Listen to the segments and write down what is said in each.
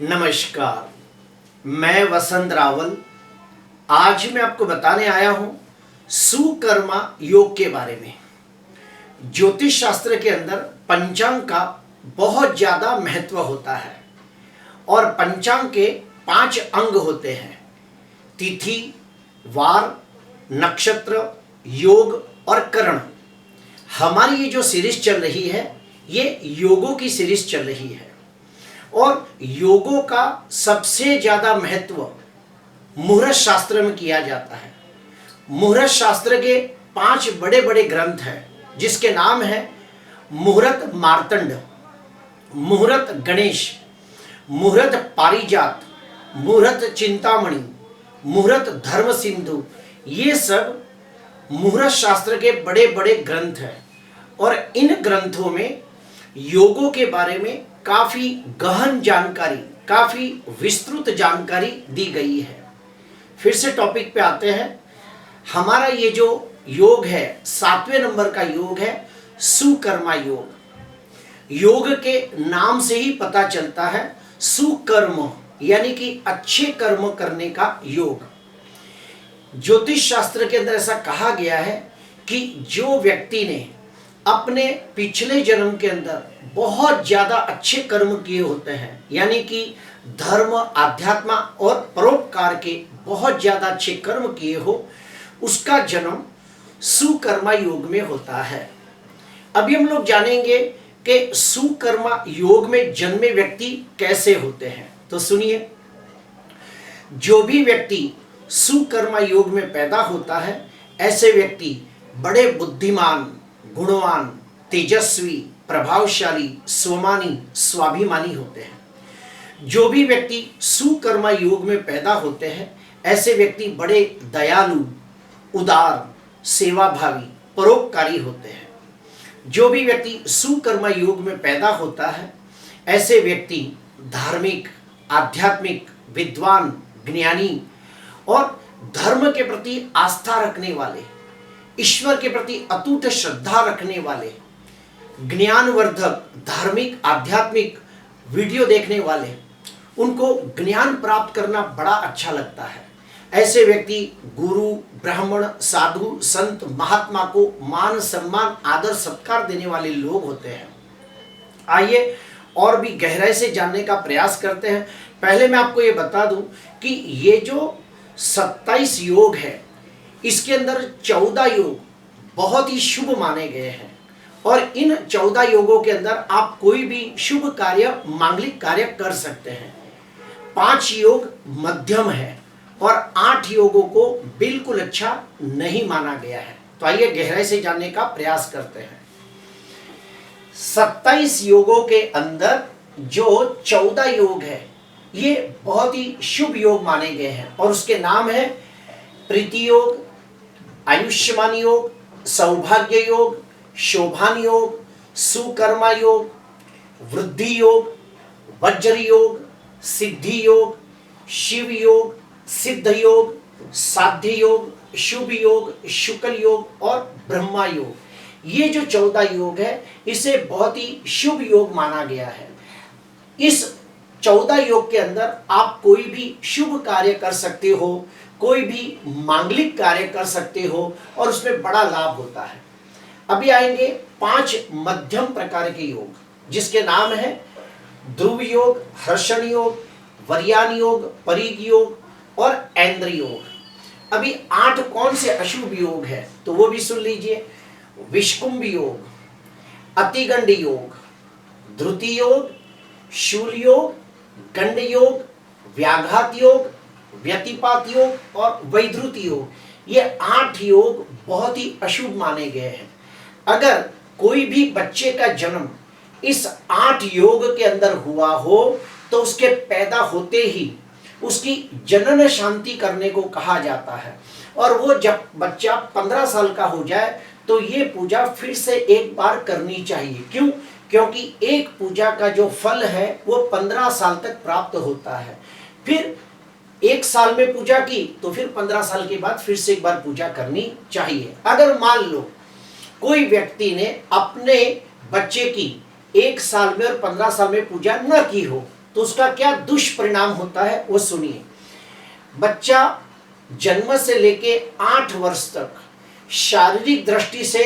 नमस्कार। मैं वसंत रावल। आज मैं आपको बताने आया हूं सुकर्मा योग के बारे में। ज्योतिष शास्त्र के अंदर पंचांग का बहुत ज़्यादा महत्व होता है और पंचांग के 5 अंग होते हैं: तिथि, वार, नक्षत्र, योग और करण। हमारी ये जो सीरीज चल रही है ये योगों की सीरीज चल रही है और योगों का सबसे ज़्यादा महत्व मुहूर्त शास्त्र में किया जाता है। मुहूर्त शास्त्र के 5 बड़े बड़े ग्रंथ हैं जिसके नाम है मुहूर्त मार्तंड, मुहूर्त गणेश, मुहूर्त पारिजात, मुहूर्त चिंतामणि, मुहूर्त धर्म सिंधु। ये सब मुहूर्त शास्त्र के बड़े बड़े ग्रंथ हैं और इन ग्रंथों में योगों के बारे में काफ़ी गहन जानकारी, काफ़ी विस्तृत जानकारी दी गई है। फिर से टॉपिक पे आते हैं। हमारा ये जो योग है 7वें नंबर का योग है सुकर्मा योग। योग के नाम से ही पता चलता है सुकर्म यानी कि अच्छे कर्म करने का योग। ज्योतिष शास्त्र के अंदर ऐसा कहा गया है कि जो व्यक्ति ने अपने पिछले जन्म के अंदर बहुत ज़्यादा अच्छे कर्म किए होते हैं, यानी कि धर्म, आध्यात्म और परोपकार के बहुत ज़्यादा अच्छे कर्म किए हो, उसका जन्म सुकर्मा योग में होता है। अभी हम लोग जानेंगे कि सुकर्मा योग में जन्मे व्यक्ति कैसे होते हैं। तो सुनिए, जो भी व्यक्ति सुकर्मा योग में पैदा होता है ऐसे व्यक्ति बड़े बुद्धिमान, गुणवान, तेजस्वी, प्रभावशाली, स्वमानी, स्वाभिमानी होते हैं। जो भी व्यक्ति सुकर्मा योग में पैदा होते हैं ऐसे व्यक्ति बड़े दयालु, उदार, सेवाभावी, परोपकारी होते हैं। जो भी व्यक्ति सुकर्मा योग में पैदा होता है ऐसे व्यक्ति धार्मिक, आध्यात्मिक, विद्वान, ज्ञानी और धर्म के प्रति आस्था रखने वाले, ईश्वर के प्रति अटूट श्रद्धा रखने वाले, ज्ञानवर्धक, धार्मिक, आध्यात्मिक वीडियो देखने वाले, उनको ज्ञान प्राप्त करना बड़ा अच्छा लगता है। ऐसे व्यक्ति गुरु, ब्राह्मण, साधु, संत, महात्मा को मान, सम्मान, आदर, सत्कार देने वाले लोग होते हैं। आइए और भी गहराई से जानने का प्रयास करते हैं। पहले मैं आपको ये बता दूं कि ये जो 27 योग है इसके अंदर 14 योग बहुत ही शुभ माने गए हैं और इन 14 योगों के अंदर आप कोई भी शुभ कार्य, मांगलिक कार्य कर सकते हैं। 5 योग मध्यम है और 8 योगों को बिल्कुल अच्छा नहीं माना गया है। तो आइए गहराई से जानने का प्रयास करते हैं। 27 योगों के अंदर जो 14 योग है ये बहुत ही शुभ योग माने गए हैं और उसके नाम है प्रीति योग, आयुष्मान योग, सौभाग्य योग, शोभान योग, सुकर्मा योग, वृद्धि योग, वज्र योग, सिद्धि योग, शिव योग, सिद्ध योग, साध्य योग, शुभ योग, शुक्ल योग और ब्रह्मा योग। ये जो 14 योग है इसे बहुत ही शुभ योग माना गया है। इस 14 योग के अंदर आप कोई भी शुभ कार्य कर सकते हो, कोई भी मांगलिक कार्य कर सकते हो और उसमें बड़ा लाभ होता है। अभी आएंगे 5 मध्यम प्रकार के योग जिसके नाम है ध्रुव योग, हर्षण योग, वर्यान योग, परीग योग और ऐन्द्र योग। अभी 8 कौन से अशुभ योग है तो वो भी सुन लीजिए। विषकुंभ योग, अतिगंड योग, ध्रुति योग, शूल योग, गंड योग, व्याघात योग, व्यतिपात योग और वैधृत योग। ये 8 योग बहुत ही अशुभ माने गए हैं। अगर कोई भी बच्चे का जन्म इस 8 योग के अंदर हुआ हो तो उसके पैदा होते ही उसकी जनन शांति करने को कहा जाता है और वो जब बच्चा 15 साल का हो जाए तो ये पूजा फिर से एक बार करनी चाहिए। क्यों? क्योंकि एक पूजा का जो फल है वो 15 साल तक प्राप्त होता है। फिर 1 साल में पूजा की तो फिर 15 साल के बाद फिर से एक बार पूजा करनी चाहिए। अगर मान लो कोई व्यक्ति ने अपने बच्चे की 1 साल में और 15 साल में पूजा न की हो तो उसका क्या दुष्परिणाम होता है वो सुनिए। बच्चा जन्म से लेके 8 वर्ष तक शारीरिक दृष्टि से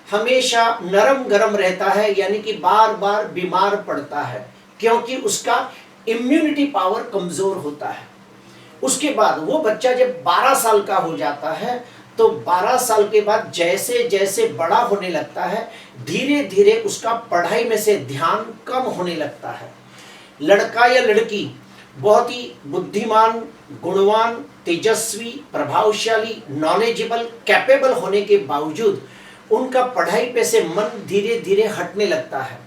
हमेशा नरम गरम रहता है, यानी कि बार बार बीमार पड़ता है, क्योंकि उसका इम्यूनिटी पावर कमजोर होता है। उसके बाद वो बच्चा जब 12 साल का हो जाता है तो 12 साल के बाद जैसे जैसे बड़ा होने लगता है, धीरे धीरे उसका पढ़ाई में से ध्यान कम होने लगता है। लड़का या लड़की बहुत ही बुद्धिमान, गुणवान, तेजस्वी, प्रभावशाली, नॉलेजेबल, कैपेबल होने के बावजूद उनका पढ़ाई पे से मन धीरे धीरे हटने लगता है,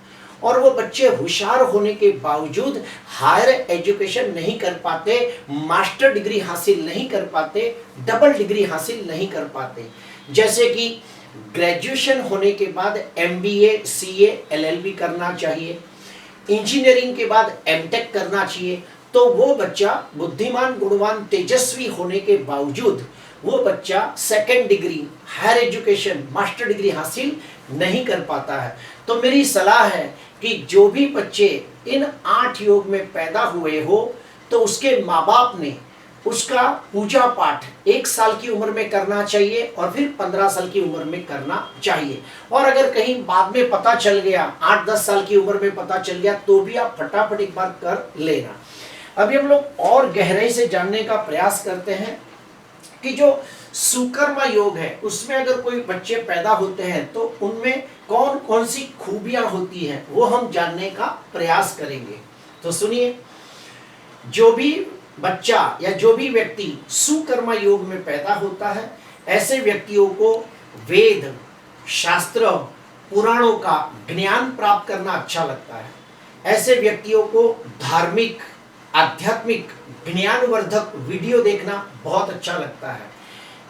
और वो बच्चे होशियार होने के बावजूद हायर एजुकेशन नहीं कर पाते, मास्टर डिग्री हासिल नहीं कर पाते, डबल डिग्री हासिल नहीं कर पाते। जैसे कि ग्रेजुएशन होने के बाद MBA, CA, LLB करना चाहिए, इंजीनियरिंग के बाद MTech करना चाहिए, तो वो बच्चा बुद्धिमान, गुणवान, तेजस्वी होने के बावजूद वो बच्चा second degree, higher education, master degree हासिल नहीं कर पाता है। तो मेरी सलाह है कि जो भी बच्चे इन 8 योग में पैदा हुए हो, तो उसके माँ बाप ने उसका पूजा पाठ 1 साल की उम्र में करना चाहिए और फिर 15 साल की उम्र में करना चाहिए। और अगर कहीं बाद में पता चल गया, 8-10 साल की उम्र में पता चल गया, तो भी आप फटाफट एक बार कर लेना। अभी हम लोग और गहराई से जानने का प्रयास करते हैं कि जो सुकर्मा योग है उसमें अगर कोई बच्चे पैदा होते हैं तो उनमें कौन कौन सी खूबियां होती हैं, वो हम जानने का प्रयास करेंगे। तो सुनिए, जो भी बच्चा या जो भी व्यक्ति सुकर्मा योग में पैदा होता है, ऐसे व्यक्तियों को वेद, शास्त्र, पुराणों का ज्ञान प्राप्त करना अच्छा लगता है। ऐसे व्यक्तियों को धार्मिक, आध्यात्मिक, ज्ञानवर्धक वीडियो देखना बहुत अच्छा लगता है।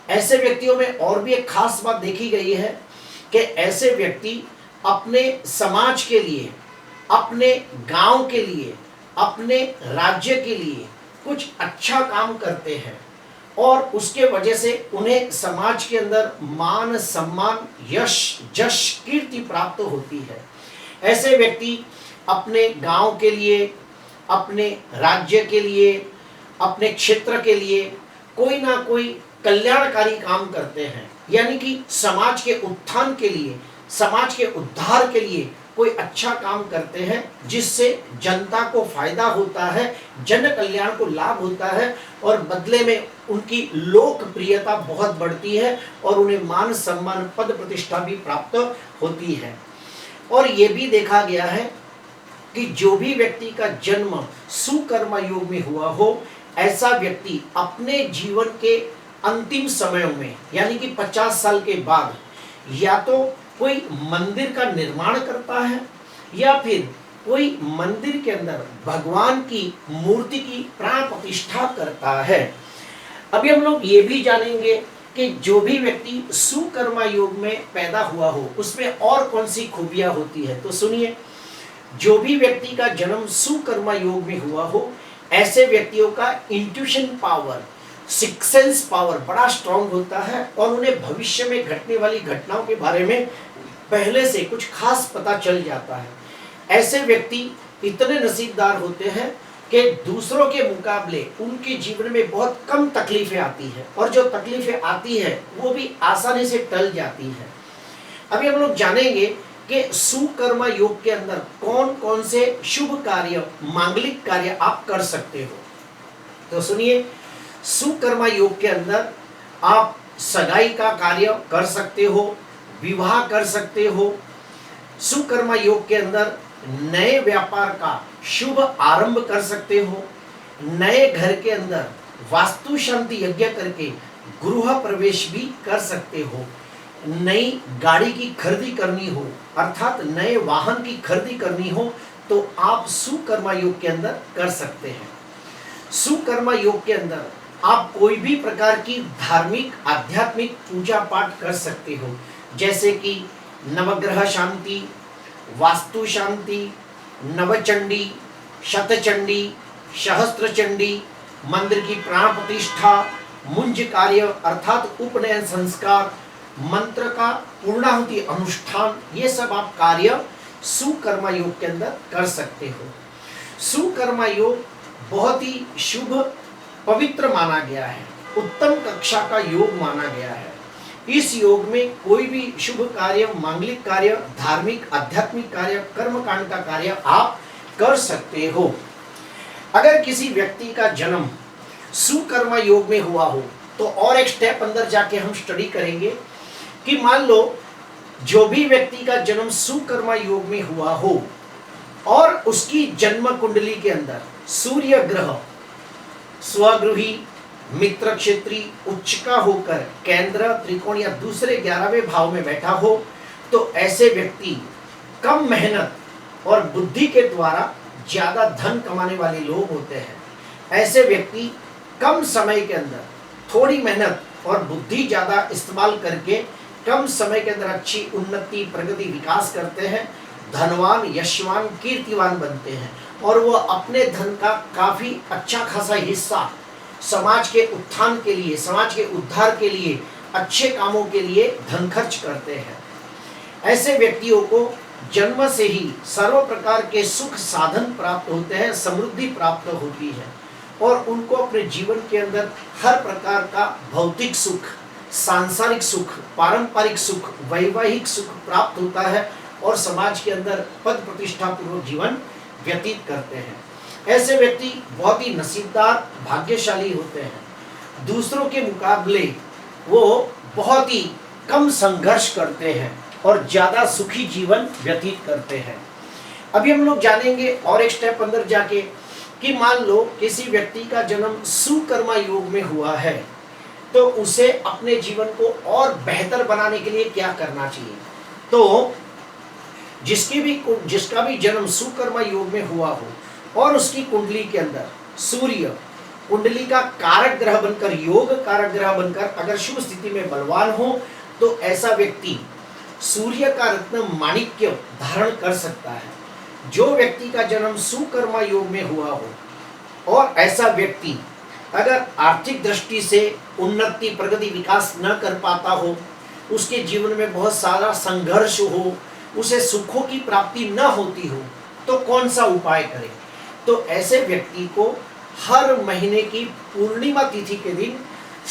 ऐसे व्यक्तियों में और भी एक खास बात देखी गई है कि ऐसे व्यक्ति अपने समाज के लिए, अपने गांव के लिए, अपने राज्य के लिए कुछ अच्छा काम करते हैं, और उसके वजह से उन्हें समाज के अंदर मान, सम्मान, यश, जश, कीर्ति प्राप्त होती है। ऐसे व्यक्ति अपने गांव के लिए, अपने राज्य के लिए, अपने क्षेत्र के लिए कोई ना कोई कल्याणकारी काम करते हैं, यानी कि समाज के उत्थान के लिए, समाज के उद्धार के लिए कोई अच्छा काम करते हैं, जिससे जनता को फायदा होता है, जन कल्याण को लाभ होता है, और बदले में उनकी लोकप्रियता बहुत बढ़ती है और उन्हें मान, सम्मान, पद, प्रतिष्ठा भी प्राप्त होती है। और ये भी देखा गया है कि जो भी व्यक्ति का जन्म सुकर्मा योग में हुआ हो, ऐसा व्यक्ति अपने जीवन के अंतिम समयों में, यानी कि 50 साल के बाद, या तो कोई मंदिर का निर्माण करता है या फिर कोई मंदिर के अंदर भगवान की मूर्ति की प्राण प्रतिष्ठा करता है। अभी हम लोग ये भी जानेंगे कि जो भी व्यक्ति सुकर्मा योग में पैदा हुआ हो उसमें और कौन सी खूबियां होती है। तो सुनिए, जो भी व्यक्ति का जन्म सुकर्मा योग में हुआ हो, ऐसे व्यक्तियों का intuition power, six sense power बड़ा स्ट्रांग होता है, और उन्हें भविष्य में घटने वाली घटनाओं के बारे में पहले से कुछ खास पता चल जाता है। ऐसे व्यक्ति इतने नसीबदार होते हैं कि दूसरों के मुकाबले उनके जीवन में बहुत कम तकलीफें आती हैं, और जो तकलीफें आती हैं वो भी आसानी से टल जाती हैं। अभी हम लोग जानेंगे कि सुकर्मा योग के अंदर कौन कौन से शुभ कार्य, मांगलिक कार्य आप कर सकते हो। तो सुनिए, सुकर्मा योग के अंदर आप सगाई का कार्य कर सकते हो, विवाह कर सकते हो। सुकर्मा योग के अंदर नए व्यापार का शुभ आरंभ कर सकते हो। नए घर के अंदर वास्तु शांति यज्ञ करके गृह प्रवेश भी कर सकते हो। नई गाड़ी की खरीदी करनी हो, अर्थात नए वाहन की खरीदी करनी हो, तो आप सुकर्मा योग के अंदर कर सकते हैं। सुकर्मा योग के अंदर आप कोई भी प्रकार की धार्मिक, आध्यात्मिक पूजा पाठ कर सकते हो, जैसे कि नवग्रह शांति, वास्तु शांति, नवचंडी, शतचंडी, सहस्त्रचंडी, मंदिर की प्राण प्रतिष्ठा, मुंज कार्य अर्थात उपनयन संस्कार, मंत्र का पूर्णाहुति अनुष्ठान, ये सब आप कार्य सुकर्मा योग के अंदर कर सकते हो। सुकर्मा योग बहुत ही शुभ पवित्र माना गया है, उत्तम कक्षा का योग माना गया है। इस योग में कोई भी शुभ कार्य, मांगलिक कार्य, धार्मिक आध्यात्मिक कार्य, कर्मकांड का कार्य आप कर सकते हो। अगर किसी व्यक्ति का जन्म सुकर्मा योग में हुआ हो तो और एक स्टेप अंदर जाके हम स्टडी करेंगे कि मान लो जो भी व्यक्ति का जन्म सुकर्मा योग में हुआ हो और उसकी जन्म कुंडली के अंदर सूर्य ग्रह स्वगृही, मित्र क्षेत्री, उच्च का होकर केंद्र, त्रिकोण या दूसरे 11वें भाव में बैठा हो तो ऐसे व्यक्ति कम मेहनत और बुद्धि के द्वारा ज्यादा धन कमाने वाले लोग होते हैं। ऐसे व्यक्ति कम समय के अंदर थोड़ी मेहनत और बुद्धि ज्यादा इस्तेमाल करके कम समय के अंदर अच्छी उन्नति, प्रगति, विकास करते हैं, धनवान, यशवान, कीर्तिवान बनते हैं और वो अपने धन का काफी अच्छा खासा हिस्सा समाज के उत्थान के लिए, समाज के उद्धार के लिए, अच्छे कामों के लिए धन खर्च करते हैं। ऐसे व्यक्तियों को जन्म से ही सर्व प्रकार के सुख साधन प्राप्त होते हैं, समृद्धि प्राप्त होती है और उनको अपने जीवन के अंदर हर प्रकार का भौतिक सुख, सांसारिक सुख, पारंपरिक सुख, वैवाहिक सुख प्राप्त होता है और समाज के अंदर पद प्रतिष्ठा पूर्वक जीवन व्यतीत करते हैं। ऐसे व्यक्ति बहुत ही नसीबदार, भाग्यशाली होते हैं। दूसरों के मुकाबले वो बहुत ही कम संघर्ष करते हैं और ज्यादा सुखी जीवन व्यतीत करते हैं। अभी हम लोग जानेंगे और एक स्टेप अंदर जाके कि मान लो किसी व्यक्ति का जन्म सुकर्मा योग में हुआ है तो उसे अपने जीवन को और बेहतर बनाने के लिए क्या करना चाहिए। तो जिसका भी जन्म सुकर्मा योग में हुआ हो और उसकी कुंडली के अंदर सूर्य कुंडली का कारक ग्रह बनकर, योग कारक ग्रह बनकर अगर शुभ स्थिति में बलवान हो तो ऐसा व्यक्ति सूर्य का रत्न माणिक्य धारण कर सकता है। जो व्यक्ति का जन्म सुकर्मा योग में हुआ हो और ऐसा व्यक्ति अगर आर्थिक दृष्टि से उन्नति, प्रगति, विकास न कर पाता हो, उसके जीवन में बहुत सारा संघर्ष हो, उसे सुखों की प्राप्ति न होती हो तो कौन सा उपाय करे। तो ऐसे व्यक्ति को हर महीने की पूर्णिमा तिथि के दिन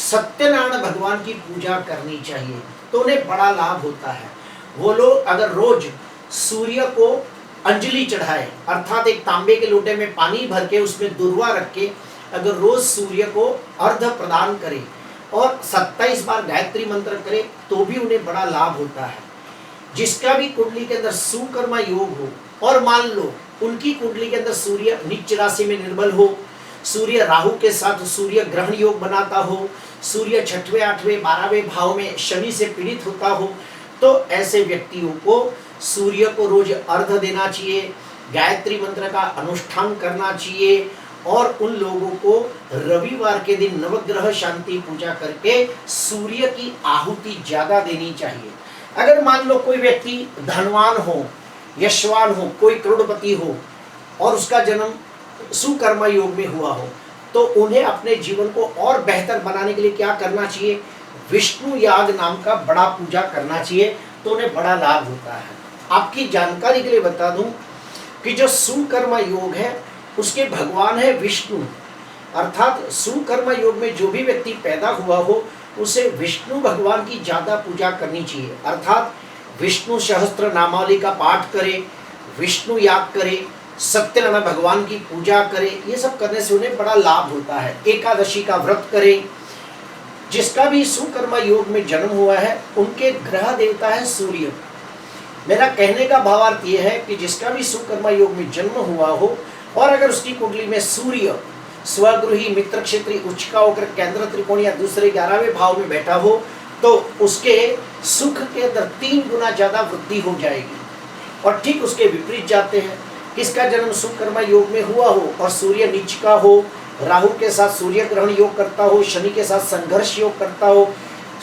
सत्यनारायण भगवान की पूजा करनी चाहिए तो उन्हें बड़ा लाभ होता है। वो लोग अगर रोज सूर्य को अंजलि चढ़ाए, अर्थात एक तांबे के लोटे में पानी भर के उसमें दुर्वा रख के अगर रोज सूर्य को अर्घ प्रदान करे और 27 बार गायत्री मंत्र करे तो भी उन्हें बड़ा लाभ होता है। जिसका भी कुंडली के अंदर सुकर्मा योग हो और मान लो उनकी कुंडली के अंदर सूर्य नीच राशि में निर्बल हो, सूर्य राहु के साथ सूर्य ग्रहण योग बनाता हो, सूर्य 6वें, 8वें, 12वें भाव में शनि से पीड़ित होता हो तो ऐसे व्यक्तियों को सूर्य को रोज अर्घ देना चाहिए, गायत्री मंत्र का अनुष्ठान करना चाहिए और उन लोगों को रविवार के दिन नवग्रह शांति पूजा करके सूर्य की आहुति ज्यादा देनी चाहिए। अगर मान लो कोई व्यक्ति धनवान हो, यशवान हो, कोई करोड़पति हो और उसका जन्म सुकर्मा योग में हुआ हो तो उन्हें अपने जीवन को और बेहतर बनाने के लिए क्या करना चाहिए, विष्णु याग नाम का बड़ा पूजा करना चाहिए तो उन्हें बड़ा लाभ होता है। आपकी जानकारी के लिए बता दूं कि जो सुकर्मा योग है उसके भगवान है विष्णु, अर्थात सुकर्मा योग में जो भी व्यक्ति पैदा हुआ हो उसे विष्णु भगवान की ज्यादा पूजा करनी चाहिए, अर्थात विष्णु सहस्त्र नामावली का पाठ करे, विष्णु याग करे, सत्यनारायण भगवान की पूजा करे। ये सब करने से उन्हें बड़ा लाभ होता है। एकादशी का व्रत करे। जिसका भी सुकर्मा योग में जन्म हुआ है उनके ग्रह देवता है सूर्य। मेरा कहने का भावार्थ ये है कि जिसका भी सुकर्मा योग में जन्म हुआ हो और अगर उसकी कुंडली में सूर्य स्वगृही, मित्र क्षेत्री, उच्च का होकर केंद्र, त्रिकोण या दूसरे 11वें भाव में बैठा हो तो उसके सुख के अंदर 3 गुना ज्यादा वृद्धि हो जाएगी। और ठीक उसके विपरीत जाते हैं, किसका जन्म सुकर्मा योग में हुआ हो और सूर्य नीच का हो, राहु के साथ सूर्य ग्रहण योग करता हो, शनि के साथ संघर्ष योग करता हो,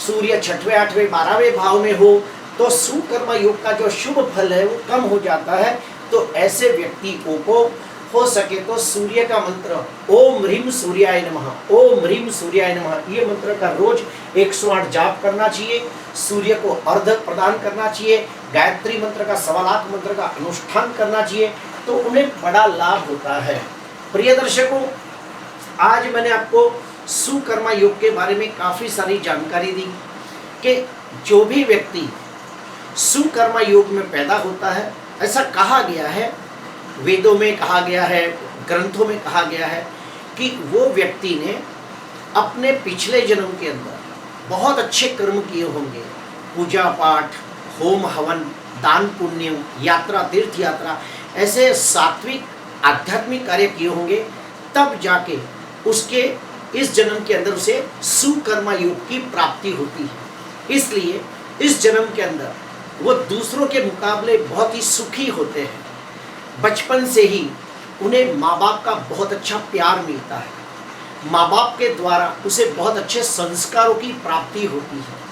सूर्य 6वें, 8वें, 12वें भाव में हो तो सुकर्मा योग का जो शुभ फल है वो कम हो जाता है। तो ऐसे व्यक्तियों को हो सके तो सूर्य का मंत्र ओम ह्रीम सूर्याय नमः, ओम ह्रीम सूर्याय नमः, ये मंत्र का रोज 108 जाप करना चाहिए, सूर्य को अर्घ प्रदान करना चाहिए, गायत्री मंत्र का 1.25 लाख मंत्र का अनुष्ठान करना चाहिए। तो उन्हें बड़ा लाभ होता है। प्रिय दर्शकों, आज मैंने आपको सुकर्मा योग के बारे में काफ़ी सारी जानकारी दी कि जो भी व्यक्ति सुकर्मा योग में पैदा होता है, ऐसा कहा गया है, वेदों में कहा गया है, ग्रंथों में कहा गया है कि वो व्यक्ति ने अपने पिछले जन्म के अंदर बहुत अच्छे कर्म किए होंगे, पूजा पाठ, होम हवन, दान पुण्य, यात्रा, तीर्थ यात्रा, ऐसे सात्विक आध्यात्मिक कार्य किए होंगे, तब जाके उसके इस जन्म के अंदर उसे सुकर्मा योग की प्राप्ति होती है। इसलिए इस जन्म के अंदर वो दूसरों के मुकाबले बहुत ही सुखी होते हैं। बचपन से ही उन्हें माँ बाप का बहुत अच्छा प्यार मिलता है, माँ बाप के द्वारा उसे बहुत अच्छे संस्कारों की प्राप्ति होती है,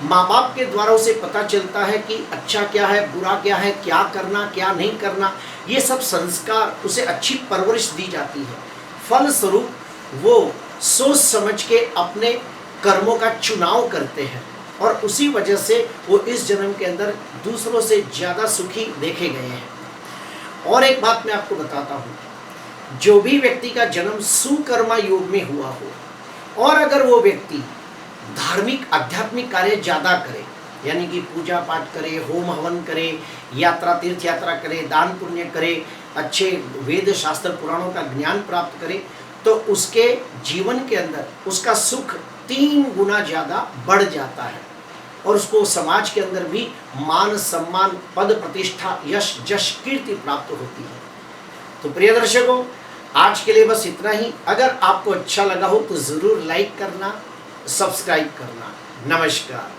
माँ बाप के द्वारा उसे पता चलता है कि अच्छा क्या है, बुरा क्या है, क्या करना क्या नहीं करना, ये सब संस्कार उसे अच्छी परवरिश दी जाती है। फलस्वरूप वो सोच समझ के अपने कर्मों का चुनाव करते हैं और उसी वजह से वो इस जन्म के अंदर दूसरों से ज़्यादा सुखी देखे गए हैं। और एक बात मैं आपको बताता हूँ, जो भी व्यक्ति का जन्म सुकर्मा योग में हुआ हो और अगर वो व्यक्ति धार्मिक आध्यात्मिक कार्य ज़्यादा करे, यानी कि पूजा पाठ करे, होम हवन करे, यात्रा तीर्थ यात्रा करे, दान पुण्य करे, अच्छे वेद शास्त्र पुराणों का ज्ञान प्राप्त करे, तो उसके जीवन के अंदर उसका सुख 3 गुना ज़्यादा बढ़ जाता है और उसको समाज के अंदर भी मान सम्मान, पद प्रतिष्ठा, यश जश कीर्ति प्राप्त होती है। तो प्रिय दर्शकों, आज के लिए बस इतना ही। अगर आपको अच्छा लगा हो तो ज़रूर लाइक करना, सब्सक्राइब करना। नमस्कार।